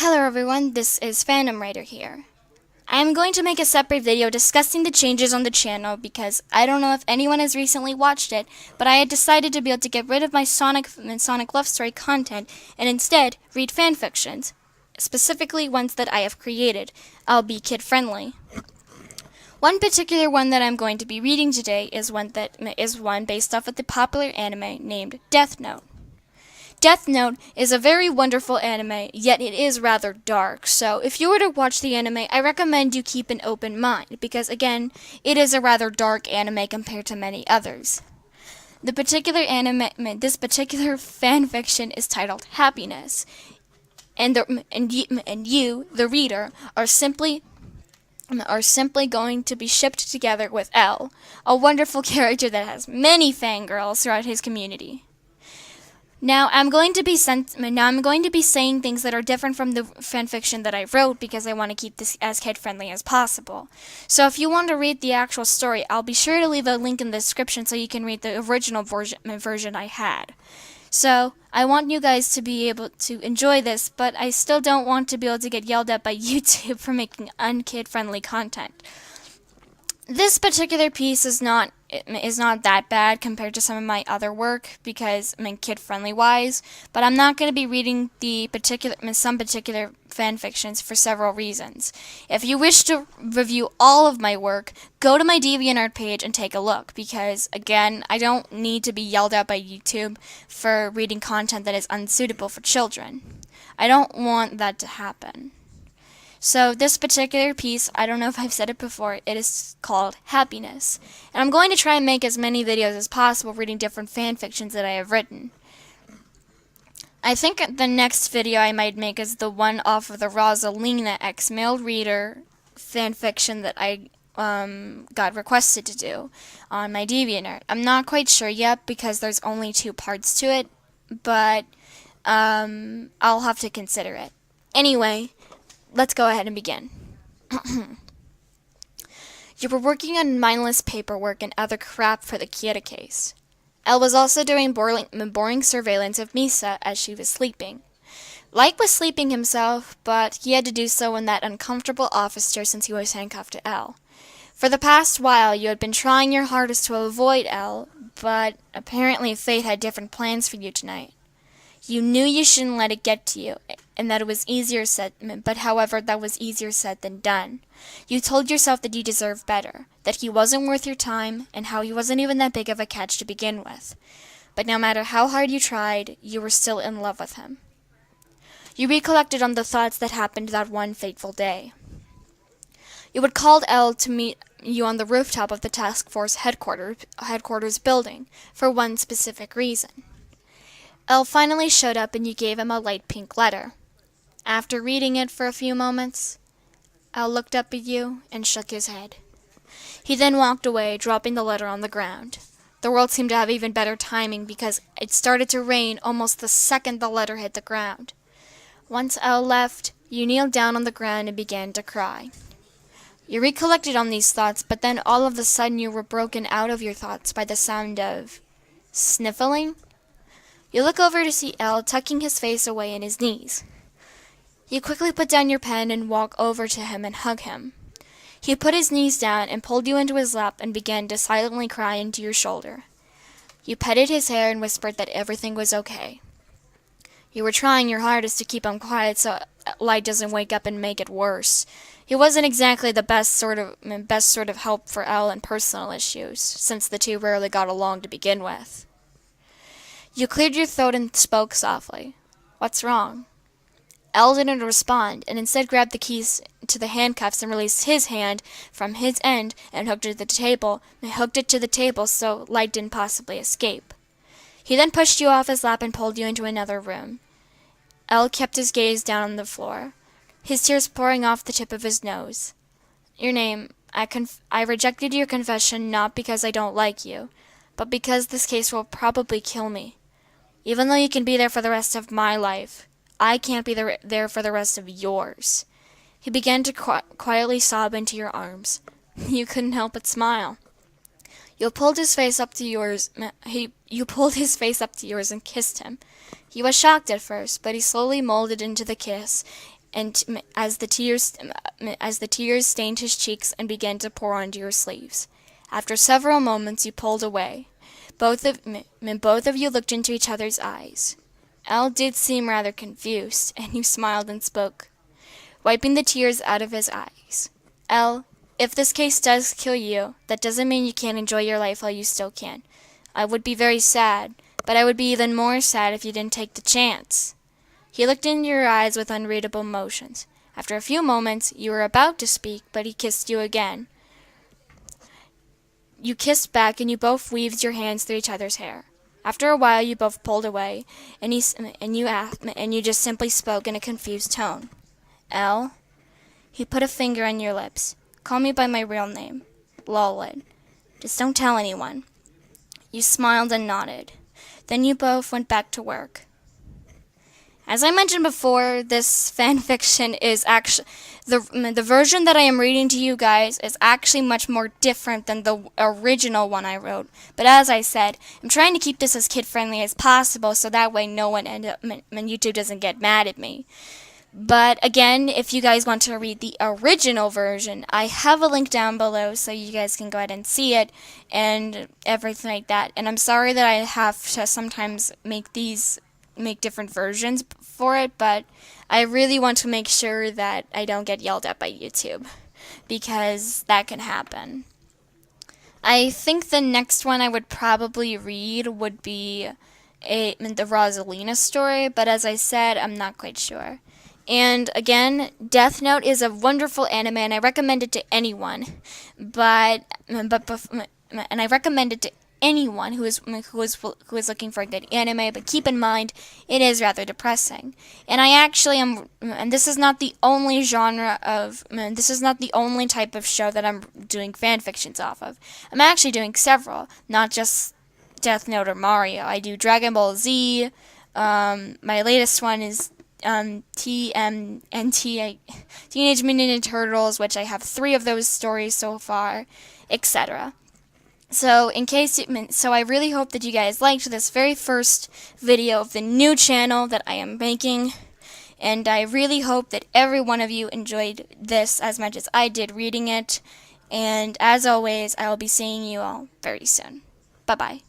Hello everyone, this is Phantom Rider here. I am going to make a separate video discussing the changes on the channel because I don't know if anyone has recently watched it, but I had decided to be able to get rid of my Sonic Love Story content and instead read fanfictions, specifically ones that I have created. I'll be kid friendly. One particular one that I'm going to be reading today is one based off of the popular anime named Death Note. Death Note is a very wonderful anime, yet it is rather dark, so if you were to watch the anime, I recommend you keep an open mind, because again, it is a rather dark anime compared to many others. This particular fanfiction is titled Happiness, and you, the reader, are simply going to be shipped together with L, a wonderful character that has many fangirls throughout his community. Now I'm going to be saying things that are different from the fanfiction that I wrote because I want to keep this as kid-friendly as possible. So if you want to read the actual story, I'll be sure to leave a link in the description so you can read the original version I had. So I want you guys to be able to enjoy this, but I still don't want to be able to get yelled at by YouTube for making unkid-friendly content. This particular piece is not that bad compared to some of my other work because kid-friendly wise, but I'm not going to be reading some particular fan fictions for several reasons. If you wish to review all of my work, go to my DeviantArt page and take a look because again, I don't need to be yelled at by YouTube for reading content that is unsuitable for children. I don't want that to happen. So this particular piece, I don't know if I've said it before, it is called Happiness. And I'm going to try and make as many videos as possible reading different fan fictions that I have written. I think the next video I might make is the one off of the Rosalina X Male Reader fan fiction that I got requested to do on my DeviantArt. I'm not quite sure yet because there's only 2 parts to it, but I'll have to consider it. Anyway, let's go ahead and begin. You were working on mindless paperwork and other crap for the Kieta case. Elle was also doing boring surveillance of Misa as she was sleeping. Light was sleeping himself, but he had to do so in that uncomfortable office chair since he was handcuffed to Elle. For the past while, you had been trying your hardest to avoid Elle, but apparently fate had different plans for you tonight. You knew you shouldn't let it get to you, and that it was easier said, but however, that was easier said than done. You told yourself that you deserved better, that he wasn't worth your time, and how he wasn't even that big of a catch to begin with. But no matter how hard you tried, you were still in love with him. You recollected on the thoughts that happened that one fateful day. You had called Elle to meet you on the rooftop of the task force headquarters building, for one specific reason. Elle finally showed up and you gave him a light pink letter. After reading it for a few moments, Elle looked up at you and shook his head. He then walked away, dropping the letter on the ground. The world seemed to have even better timing because it started to rain almost the second the letter hit the ground. Once Elle left, you kneeled down on the ground and began to cry. You recollected on these thoughts, but then all of a sudden you were broken out of your thoughts by the sound of sniffling. You look over to see Elle tucking his face away in his knees. You quickly put down your pen and walk over to him and hug him. He put his knees down and pulled you into his lap and began to silently cry into your shoulder. You petted his hair and whispered that everything was okay. You were trying your hardest to keep him quiet so Light doesn't wake up and make it worse. He wasn't exactly the best sort of help for Elle in personal issues, since the two rarely got along to begin with. You cleared your throat and spoke softly. What's wrong? Elle didn't respond, and instead grabbed the keys to the handcuffs and released his hand from his end and hooked it to the table so Light didn't possibly escape. He then pushed you off his lap and pulled you into another room. Elle kept his gaze down on the floor, his tears pouring off the tip of his nose. Your name. I rejected your confession not because I don't like you, but because this case will probably kill me. Even though you can be there for the rest of my life, I can't be there for the rest of yours. He began to quietly sob into your arms. You couldn't help but smile. You pulled his face up to yours and kissed him. He was shocked at first, but he slowly molded into the kiss, and as the tears stained his cheeks and began to pour onto your sleeves. After several moments, you pulled away. Both of you looked into each other's eyes. Elle did seem rather confused, and you smiled and spoke, wiping the tears out of his eyes. Elle, if this case does kill you, that doesn't mean you can't enjoy your life while you still can. I would be very sad, but I would be even more sad if you didn't take the chance. He looked into your eyes with unreadable emotions. After a few moments, you were about to speak, but he kissed you again. You kissed back, and you both weaved your hands through each other's hair. After a while, you both pulled away, and you just simply spoke in a confused tone. Elle? He put a finger on your lips. Call me by my real name, Lolland. Just don't tell anyone. You smiled and nodded. Then you both went back to work. As I mentioned before, this fan fiction is actually the version that I am reading to you guys is actually much more different than the original one I wrote. But as I said, I'm trying to keep this as kid friendly as possible, so that way no one YouTube doesn't get mad at me. But again, if you guys want to read the original version, I have a link down below so you guys can go ahead and see it and everything like that. And I'm sorry that I have to sometimes make different versions for it, but I really want to make sure that I don't get yelled at by YouTube, because that can happen. I think the next one I would probably read would be the Rosalina story, but as I said, I'm not quite sure. And again, Death Note is a wonderful anime, and I recommend it to anyone. And I recommend it to anyone who is looking for a good anime. But keep in mind, it is rather depressing. And I actually am. And this is not the only genre of. This is not the only type of show that I'm doing fan fictions off of. I'm actually doing several, not just Death Note or Mario. I do Dragon Ball Z. My latest one is TMNT, Teenage Mutant Ninja Turtles, which I have 3 of those stories so far, etc. So I really hope that you guys liked this very first video of the new channel that I am making, and I really hope that every one of you enjoyed this as much as I did reading it, and as always, I will be seeing you all very soon. Bye-bye.